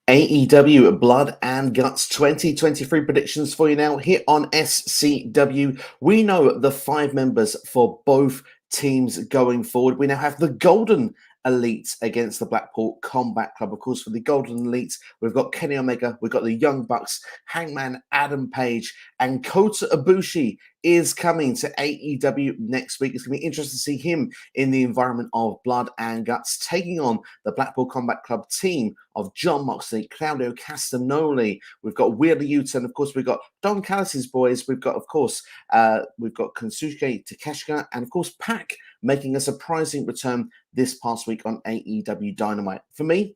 AEW Blood and Guts 2023 predictions for you now here on SCW. We know the 5 members for both teams going forward. We now have the Golden Elite against the Blackpool Combat Club. Of course, for the Golden Elite, we've got Kenny Omega, we've got the Young Bucks, Hangman Adam Page, and Kota Ibushi is coming to AEW next week. It's going to be interesting to see him in the environment of Blood and Guts, taking on the Blackpool Combat Club team of John Moxley, Claudio, Castagnoli. We've got Wheeler Yuta, and of course we've got Don Callis' boys. We've got, of course, Konesuke, Takeshita, and of course PAC making a surprising return this past week on AEW Dynamite. For me,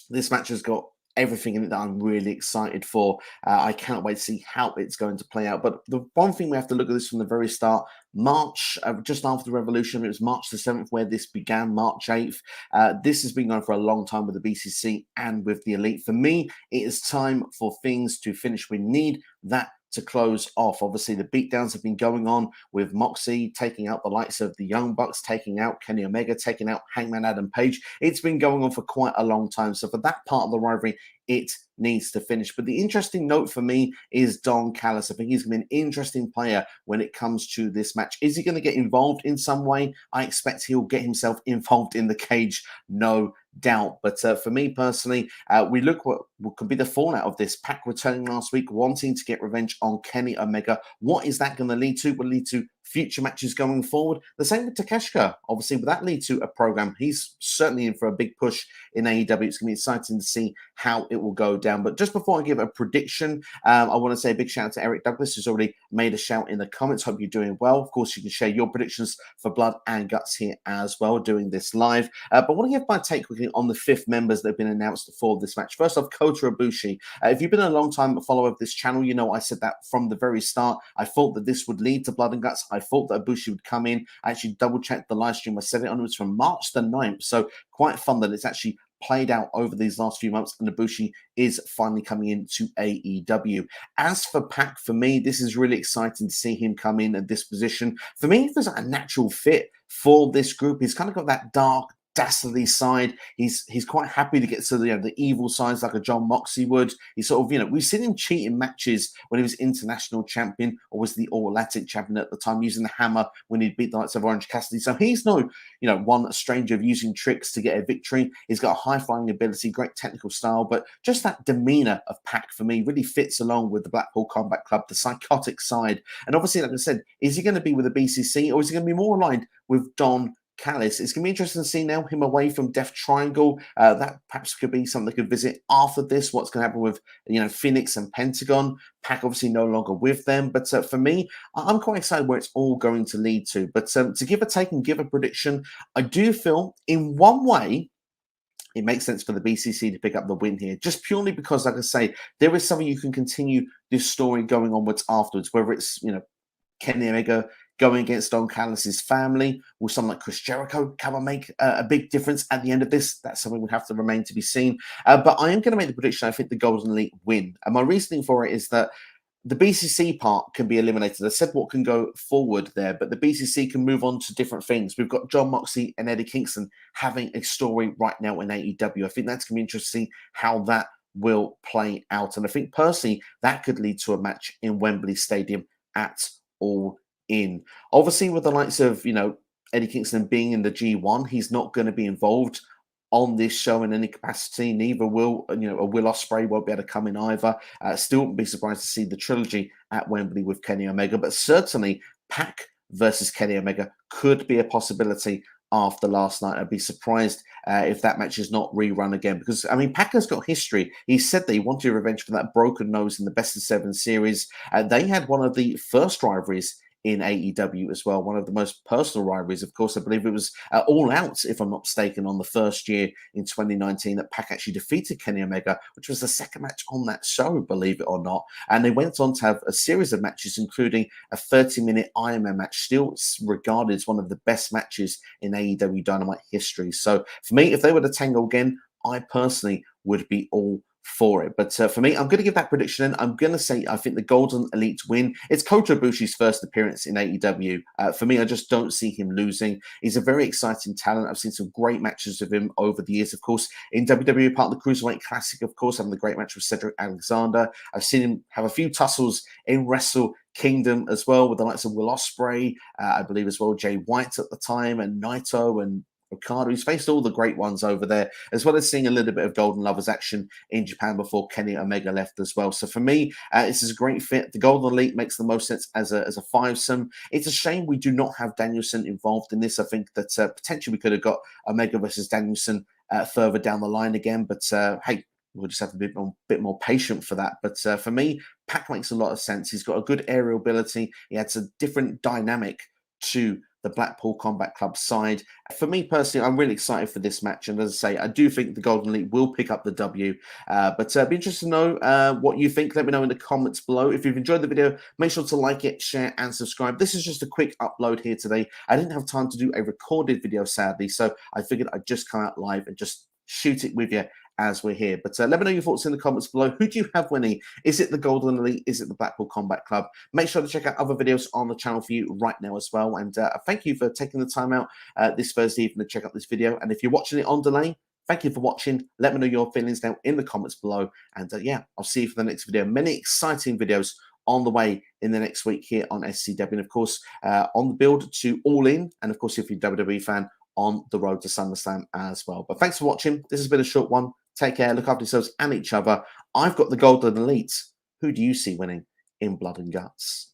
this match has got everything in it that I'm really excited for. I can't wait to see how it's going to play out. But the one thing we have to look at this from the very start, March, just after the Revolution, it was March the 7th where this began, March 8th. This has been going for a long time with the BCC and with the Elite. For me, it is time for things to finish. We need that to close off. Obviously, the beatdowns have been going on with Moxley taking out the likes of the Young Bucks, taking out Kenny Omega, taking out Hangman Adam Page. It's been going on for quite a long time. So for that part of the rivalry, it needs to finish. But the interesting note for me is Don Callis. I think he's going to be an interesting player when it comes to this match. Is he going to get involved in some way? I expect he'll get himself involved in the cage, no doubt. But for me personally, we look what could be the fallout of this. PAC returning last week, wanting to get revenge on Kenny Omega. What is that going to lead to? Will lead to future matches going forward. The same with Takeshita. Obviously, will that lead to a program? He's certainly in for a big push in AEW. It's going to be exciting to see how it will go down. But just before I give a prediction, I want to say a big shout out to Eric Douglas, who's already made a shout in the comments. Hope you're doing well. Of course, you can share your predictions for Blood and Guts here as well, doing this live. But I want to give my take quickly on the 5th members that have been announced for this match. First off, Kota Ibushi. If you've been a long time follower of this channel, you know I said that from the very start. I thought that this would lead to Blood and Guts. I thought that Ibushi would come in. I actually double-checked the live stream. I said it onwards from March the 9th. So quite fun that it's actually played out over these last few months, and Ibushi is finally coming into AEW. As for PAC, for me, this is really exciting to see him come in at this position. For me, there's a natural fit for this group. He's kind of got that dark, dastardly side. He's quite happy to get to the evil sides like a John Moxley would. He's sort of, we've seen him cheat in matches when he was international champion or was the All-Atlantic champion at the time, using the hammer when he'd beat the likes of Orange Cassidy. So he's no, one stranger of using tricks to get a victory. He's got a high-flying ability, great technical style, but just that demeanor of PAC for me really fits along with the Blackpool Combat Club, the psychotic side. And obviously, like I said, is he going to be with the BCC or is he going to be more aligned with Don Callis? It's going to be interesting to see now him away from Death Triangle. That perhaps could be something they could visit after this. What's going to happen with Phoenix and Pentagon? PAC obviously no longer with them. But for me, I'm quite excited where it's all going to lead to. But to give a take and give a prediction, I do feel in one way it makes sense for the BCC to pick up the win here, just purely because, like I say, there is something you can continue this story going onwards afterwards, whether it's Kenny Omega going against Don Callis' family. Will someone like Chris Jericho come and make a big difference at the end of this? That's something we have to remain to be seen. But I am going to make the prediction I think the Golden Elite win. And my reasoning for it is that the BCC part can be eliminated. I said what can go forward there, but the BCC can move on to different things. We've got John Moxley and Eddie Kingston having a story right now in AEW. I think that's going to be interesting to see how that will play out. And I think personally, that could lead to a match in Wembley Stadium at All In. Obviously, with the likes of Eddie Kingston being in the G1, he's not going to be involved on this show in any capacity. Neither will a Will Ospreay won't be able to come in either. Still wouldn't be surprised to see the trilogy at Wembley with Kenny Omega, but certainly PAC versus Kenny Omega could be a possibility after last night. I'd be surprised if that match is not rerun again, because PAC has got history. He said that he wanted revenge for that broken nose in the Best of 7 series. They had one of the first rivalries in AEW as well, one of the most personal rivalries. Of course, I believe it was All Out, if I'm not mistaken, on the first year in 2019 that PAC actually defeated Kenny Omega, which was the second match on that show, believe it or not. And they went on to have a series of matches, including a 30-minute Iron Man match, still regarded as one of the best matches in AEW Dynamite history. So for me, if they were to tangle again, I personally would be all for it. But for me, I'm going to give that prediction in. I'm going to say I think the Golden Elite win. It's Kota Ibushi's first appearance in AEW. For me, I just don't see him losing. He's a very exciting talent. I've seen some great matches of him over the years, of course. In WWE, part of the Cruiserweight Classic, of course, having the great match with Cedric Alexander. I've seen him have a few tussles in Wrestle Kingdom as well, with the likes of Will Ospreay, I believe as well, Jay White at the time, and Naito and Okada. He's faced all the great ones over there, as well as seeing a little bit of Golden Lovers action in Japan before Kenny Omega left as well. So for me, this is a great fit. The Golden Elite makes the most sense as a five-some. It's a shame we do not have Danielson involved in this. I think that potentially we could have got Omega versus Danielson further down the line again, but hey, we'll just have to be a bit more patient for that. But for me, PAC makes a lot of sense. He's got a good aerial ability. He adds a different dynamic to the Blackpool Combat Club side. For me personally, I'm really excited for this match. And as I say, I do think the Golden Elite will pick up the W. But be interested to know what you think. Let me know in the comments below. If you've enjoyed the video, make sure to like it, share, and subscribe. This is just a quick upload here today. I didn't have time to do a recorded video, sadly, so I figured I'd just come out live and just shoot it with you as we're here. But let me know your thoughts in the comments below. Who do you have winning? Is it the Golden Elite? Is it the Blackpool Combat Club? Make sure to check out other videos on the channel for you right now as well. And thank you for taking the time out this Thursday evening to check out this video. And if you're watching it on delay, thank you for watching. Let me know your feelings down in the comments below. And yeah, I'll see you for the next video. Many exciting videos on the way in the next week here on SCW. And of course, on the build to All In. And of course, if you're a WWE fan, on the road to SummerSlam as well. But thanks for watching. This has been a short one. Take care, look after yourselves and each other. I've got the Golden Elite. Who do you see winning in Blood and Guts?